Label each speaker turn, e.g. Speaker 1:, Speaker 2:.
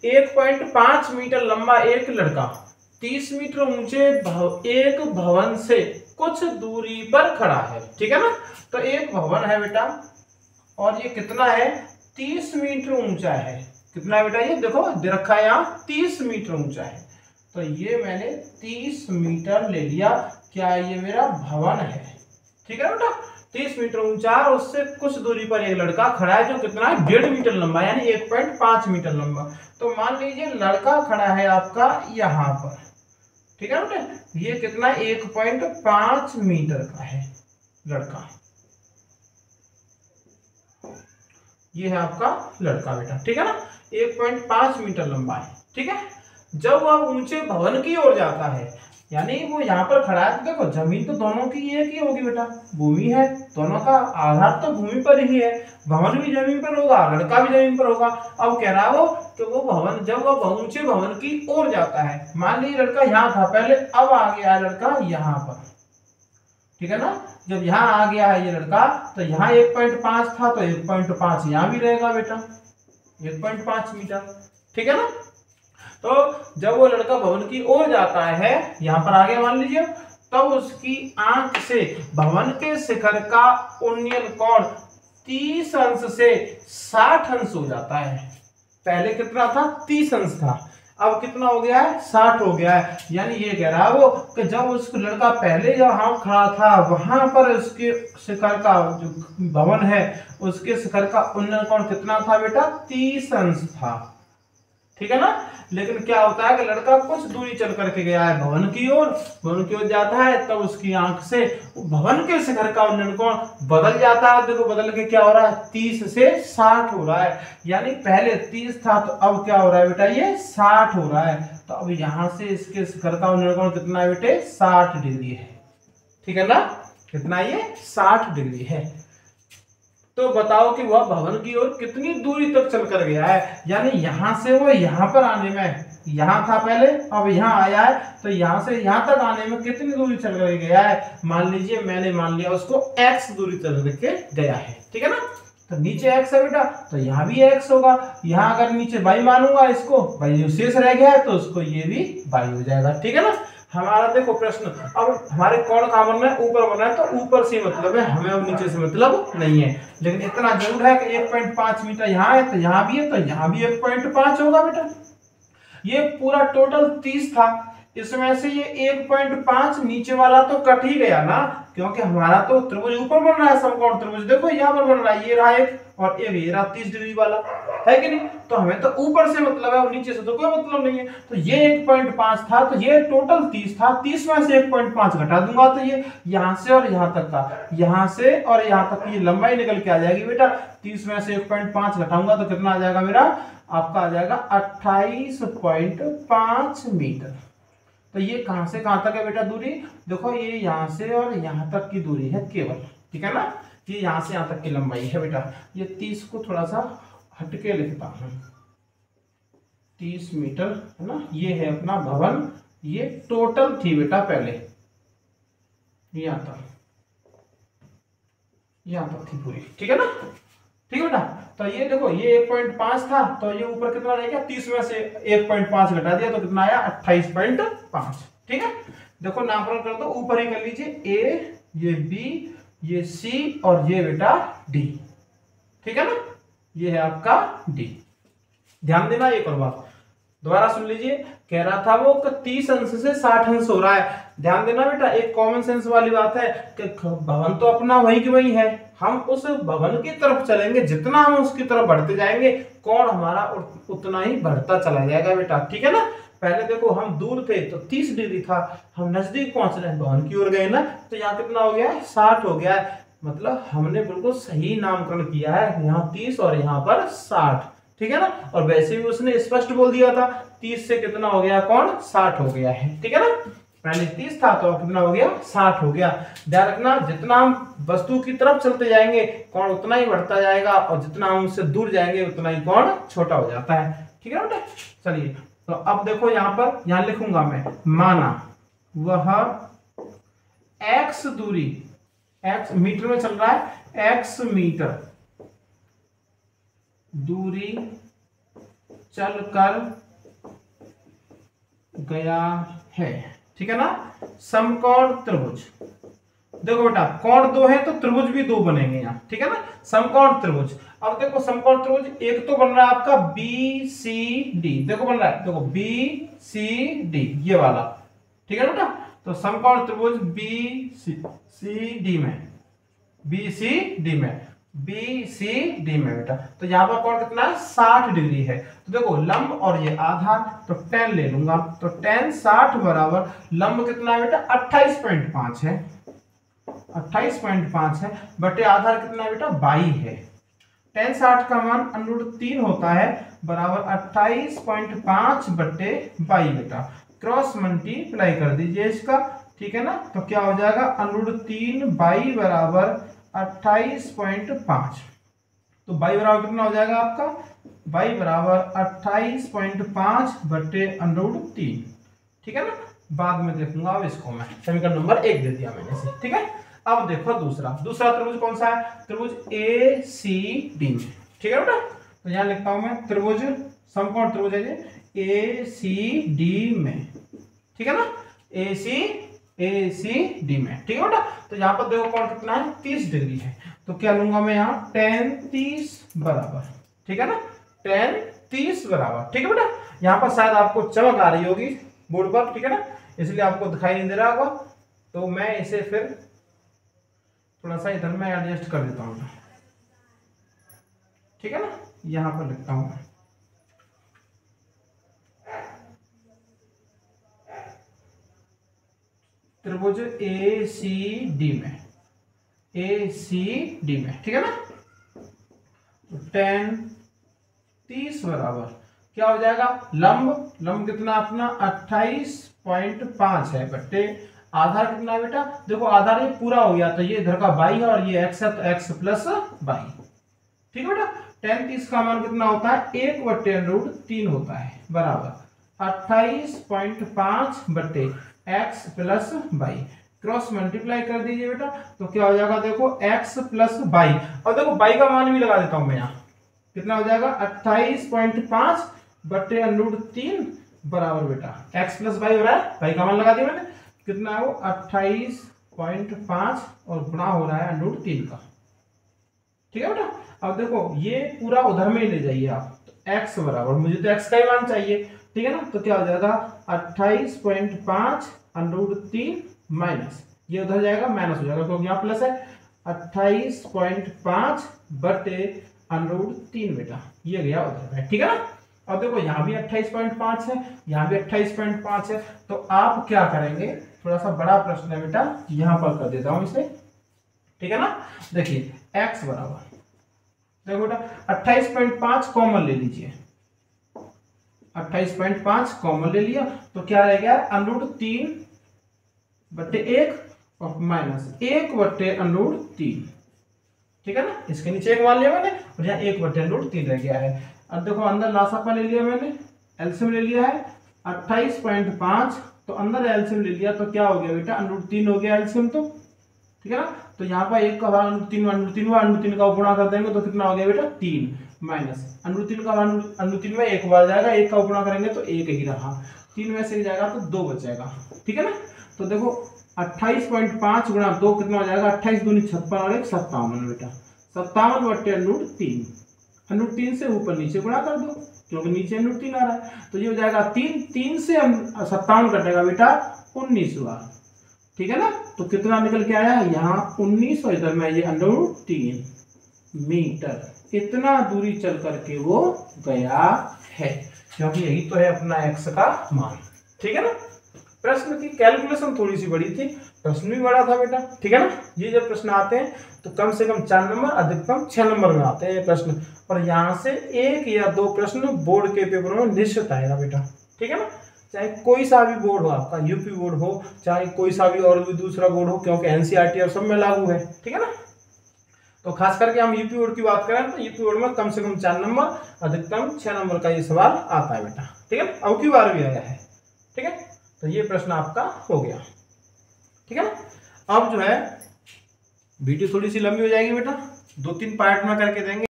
Speaker 1: 1.5 metre लंबा एक लड़का 30 मीटर ऊंचे एक भवन से कुछ दूरी पर खड़ा है, ठीक है ना। तो एक भवन है बेटा और ये कितना है, 30 मीटर ऊंचा है। कितना है बेटा, ये देखो दे रखा है यहाँ 30 मीटर ऊंचा है। तो ये मैंने 30 मीटर ले लिया, क्या ये मेरा भवन है, ठीक है बेटा। 30 मीटर ऊंचा और उससे कुछ दूरी पर एक लड़का खड़ा है जो कितना है, 1.5 मीटर लंबा, यानी 1.5 मीटर लंबा। तो मान लीजिए लड़का खड़ा है आपका यहाँ पर, ठीक है बेटा। ये कितना है, 1.5 मीटर का है लड़का। ये है आपका लड़का बेटा, ठीक है ना, 1.5 मीटर लंबा है, ठीक है। जब वह ऊंचे भवन की ओर जाता है, यानी वो यहाँ पर खड़ा है, तो देखो जमीन तो दोनों की एक ही होगी बेटा, भूमि है, दोनों का आधार तो भूमि पर ही है। भवन भी जमीन पर होगा, लड़का भी जमीन पर होगा। अब कह रहा है वो कि वो भवन, जब वह ऊंचे भवन की ओर जाता है, मान लीजिए लड़का यहाँ था पहले, अब आ गया लड़का यहाँ पर, ठीक है ना। जब यहाँ आ गया है ये लड़का, तो यहाँ 1.5 था, तो 1.5 यहाँ भी रहेगा बेटा, 1.5 मीटर, ठीक है ना। तो जब वो लड़का भवन की ओर जाता है, यहाँ पर आ गया मान लीजिए, तब उसकी आंख से भवन के शिखर का उन्नयन कोण 30 अंश से 60 अंश हो जाता है। पहले कितना था, 30 अंश था, अब कितना हो गया है, 60 हो गया है। यानी ये कह रहा है वो कि जब उसको लड़का पहले जहां खड़ा था, वहां पर उसके शिखर का जो भवन है, उसके शिखर का उन्नयन कोण कितना था बेटा, 30 अंश था, ठीक है ना। लेकिन क्या होता है कि लड़का कुछ दूरी चल करके गया है भवन की ओर, भवन की ओर जाता है, तब उसकी आंख से भवन के शिखर का उन्नयन कोण बदल जाता है। देखो बदल के क्या हो रहा है, 30 से 60 हो रहा है। यानी पहले 30 था, तो अब क्या हो रहा है बेटा, ये 60 हो रहा है। तो अब यहां से इसके शिखर का उन्नयन कोण कितना है बेटे, 60 डिग्री है, ठीक है ना। कितना, ये 60 डिग्री है। तो बताओ कि वह भवन की ओर कितनी दूरी तक चल कर गया है। यानी यहां से वो यहां पर आने में, यहां था पहले, अब यहां आया है, तो यहां से यहां तक आने में कितनी दूरी चल कर गया है। मान लीजिए मैंने मान लिया उसको x दूरी चल के गया है, ठीक है ना। तो नीचे x है बेटा, तो यहाँ भी x होगा। यहाँ अगर नीचे y मानूंगा इसको, y जो शेष रह गया है, तो उसको ये भी y हो जाएगा, ठीक है ना। हमारा देखो प्रश्न, अब हमारे कोण कहाँ बनना है, ऊपर बनना है, तो ऊपर से मतलब है, हमें अब नीचे से मतलब नहीं है। लेकिन इतना जरूर है कि 1.5 मीटर यहाँ है, तो यहाँ भी है, तो यहाँ भी 1.5 होगा बेटा। ये पूरा टोटल 30 था, इसमें से ये 1.5 नीचे वाला तो कट ही गया ना, क्योंकि हमारा तो त्रिभुज ऊपर बन रहा है, समकोण त्रिभुज देखो यहाँ पर बन रहा है, ये रहा एक और एक ये रहा 30 डिग्री वाला, है कि नहीं। तो हमें तो ऊपर से मतलब है और नीचे से तो कोई मतलब नहीं है। तो ये 1.5 था, तो ये टोटल 30 था, 30 में से 1.5 घटा दूंगा, तो ये यहाँ से और यहाँ तक का, यहाँ से और यहाँ तक की लंबाई निकल के आ जाएगी बेटा। 30 में से 1.5 घटाऊंगा तो कितना आ जाएगा मेरा, आपका आ जाएगा 28.5 मीटर। तो ये कहां से कहां तक है बेटा दूरी, देखो ये यहां से और यहां तक की दूरी है केवल, ठीक है ना। ये यहां से यहां तक की लंबाई है बेटा। ये 30 को थोड़ा सा हटके लिखता हूं, 30 मीटर है ना। ये है अपना भवन, ये टोटल थी बेटा पहले, यहां तक थी पूरी, ठीक है ना, ठीक है बेटा। तो ये देखो ये 1.5 था, तो ये ऊपर कितना रह गया, 30 में से 1.5 घटा दिया तो कितना आया, 28.5, ठीक है। देखो नामकरण कर दो, ऊपर ही कर लीजिए, ए, ये बी, ये सी और ये बेटा डी, ठीक है ना। ये है आपका डी। ध्यान देना एक और बात, दोबारा सुन लीजिए। कह रहा था वो 30 अंश से 60 अंश हो रहा है। ध्यान देना बेटा, एक कॉमन सेंस वाली बात है कि भवन तो अपना वही की वही है, हम उस भवन की तरफ चलेंगे, जितना हम उसकी तरफ बढ़ते जाएंगे कोण हमारा उतना ही बढ़ता चला जाएगा बेटा, ठीक है ना। पहले देखो हम दूर थे तो 30 डिग्री था, हम नजदीक पहुंच रहे हैं, भवन की ओर गए ना, तो यहाँ कितना हो गया है, 60 हो गया है। मतलब हमने बिल्कुल सही नामकरण किया है, यहाँ 30 और यहाँ पर 60, ठीक है ना। और वैसे भी उसने स्पष्ट बोल दिया था, 30 से कितना हो गया, कोण 60 हो गया है, ठीक है ना। पहले 30 था तो कितना हो गया, 60 हो गया। ध्यान रखना, जितना हम वस्तु की तरफ चलते जाएंगे कोण उतना ही बढ़ता जाएगा, और जितना हम उससे दूर जाएंगे उतना ही कोण छोटा हो जाता है, ठीक है बेटा। चलिए तो अब देखो यहाँ पर, यहाँ लिखूंगा मैं, माना वह x दूरी, x मीटर में चल रहा है, x मीटर दूरी चल कर गया है, ठीक है ना। समकोण त्रिभुज, देखो बेटा कोण दो है तो त्रिभुज भी दो बनेंगे यहाँ, ठीक है ना। समकोण त्रिभुज, अब देखो समकोण त्रिभुज एक तो बन रहा है आपका बी सी डी, देखो बन रहा है, देखो बी सी डी ये वाला, ठीक है बेटा। तो समकोण त्रिभुज बी सी डी में, बी सी डी में, बी सी डी में बेटा। तो यहाँ पर कोण कितना है 60 डिग्री है। तो देखो लंब और ये आधार, तो tan ले लूंगा, तो tan 60 बराबर लंब कितना है बेटा 28.5 है, 28.5 है बटे आधार कितना है बेटा 22 है। tan 60 का मान √3 होता है बराबर 28.5 बटे 22 बेटा। क्रॉस मल्टीप्लाई कर दीजिए इसका, ठीक है ना। तो क्या हो जाएगा √3 22 बराबर 28.5। तो 22 बराबर कितना हो जाएगा आपका, 22 बराबर 28.5 बटे √3, ठीक है ना। बाद में देखूंगा अब इसको मैं, समीकरण नंबर 1 दे दिया मैंने इसे, ठीक है। अब देखो दूसरा त्रिभुज कौन सा है, त्रिभुज ए सी डी में, ठीक है बेटा। तो यहां लिखता हूं मैं त्रिभुज, समकोण त्रिभुज है ये ए सी डी में, ठीक है ना, ए सी डी में, ठीक है बेटा। तो यहाँ पर देखो कोण कितना है 30 डिग्री है। तो क्या लूंगा मैं यहाँ tan 30 बराबर, ठीक है ना, tan 30 बराबर, ठीक है बेटा। यहाँ पर शायद आपको चमक आ रही होगी बोर्ड पर, ठीक है ना, इसलिए आपको दिखाई नहीं दे रहा होगा। तो मैं इसे फिर थोड़ा सा इधर में एडजस्ट कर देता हूँ, ठीक है ना। यहां पर लिखता हूं त्रिभुज ए सी डी में, ए सी डी में, ठीक है ना। तो tan 30 बराबर क्या हो जाएगा, लंब कितना अपना 28.5 है बटे आधार कितना है बेटा, देखो आधार ये पूरा हो गया तो ये इधर का 22 है और ये x है तो x प्लस 22, ठीक है बेटा। tan 30 का मान कितना होता है 1 बटे √3 होता है बराबर 28.5 बटे x प्लस 22। क्रॉस मल्टीप्लाई कर दीजिए बेटा, तो क्या हो जाएगा देखो x प्लस 22, और देखो 22 का मान भी लगा देता हूं मैं यहाँ, कितना हो जाएगा 28.5 बटे √3 बराबर बेटा x प्लस 22 हो रहा है, 22 का मान लगा दिया मैंने, कितना है वो 28.5 और गुणा हो रहा है √3 का, ठीक है बेटा। अब देखो ये पूरा उधर में ही ले जाइए आप, तो x बराबर, मुझे तो x का ही मान चाहिए, ठीक है ना। तो क्या हो जाएगा 28.5 √3 माइनस, ये उधर जाएगा माइनस हो जाएगा क्योंकि यहाँ प्लस है, 28.5 बटे √3 बेटा, ये गया उधर है, ठीक है ना। अब देखो यहाँ भी 28.5 है, यहाँ भी 28.5 है, तो आप क्या करेंगे, थोड़ा सा बड़ा प्रश्न है बेटा, यहाँ पर कर देता हूँ इसे, ठीक है ना। देखिए x बराबर, देखो बेटा 28.5 कॉमन ले लीजिए, 28.5 कॉमन ले लिया तो क्या रह गया √3 बटे 1 और माइनस 1 बटे √3, ठीक है ना। इसके नीचे 1 मान लिया मैंने और यहाँ 1 बटे √3 रह गया है। अब देखो अंदर लासापा ले लिया मैंने, एलसीएम ले लिया है 28.5, तो अंदर एलसीएम ले लिया तो क्या हो गया बेटा √3 हो गया एलसीएम, तो ठीक है ना। तो यहाँ पर 1 का भाग √3 का गुणा कर देंगे तो कितना हो गया बेटा 3 माइनस √3 का √3 में 1 बार जाएगा, 1 का गुणा करेंगे तो 1 ही रहा, 3 में से जाएगा तो 2 बचेगा, ठीक है ना। तो देखो 28.5 गुणा 2 कितना हो जाएगा 28 दूनी 56 और 1 57 बेटा, 57 बटे √3 से ऊपर नीचे गुणा कर दो क्योंकि नीचे √3 आ रहा है, तो ये हो जाएगा 3 से 57 कटेगा बेटा 19 हुआ, ठीक है ना। तो कितना निकल के आया यहाँ 19 और इधर में ये √3 मीटर, इतना दूरी चल करके वो गया है, क्योंकि यही तो है अपना x का मान, ठीक है ना। प्रश्न की कैलकुलेशन थोड़ी सी बड़ी थी, प्रश्न भी बड़ा था बेटा, ठीक है ना। ये जब प्रश्न आते हैं तो कम से कम 4 नंबर, अधिकतम 6 नंबर में आते हैं ये प्रश्न, और यहाँ से 1 या 2 प्रश्न बोर्ड के पेपर में निश्चित आएगा बेटा, ठीक है ना। चाहे कोई सा भी बोर्ड हो आपका, यूपी बोर्ड हो चाहे कोई सा भी और भी दूसरा बोर्ड हो, क्योंकि एनसीईआरटी और सब में लागू है, ठीक है ना। तो खास करके हम यूपी बोर्ड की बात करें तो यूपी बोर्ड में कम से कम 4 नंबर, अधिकतम 6 नंबर का ये सवाल आता है बेटा, ठीक है। अब की बार भी आया है, ठीक है। तो ये प्रश्न आपका हो गया, ठीक है ना। अब जो है वीडियो थोड़ी सी लंबी हो जाएगी बेटा, 2-3 पार्ट में करके देंगे।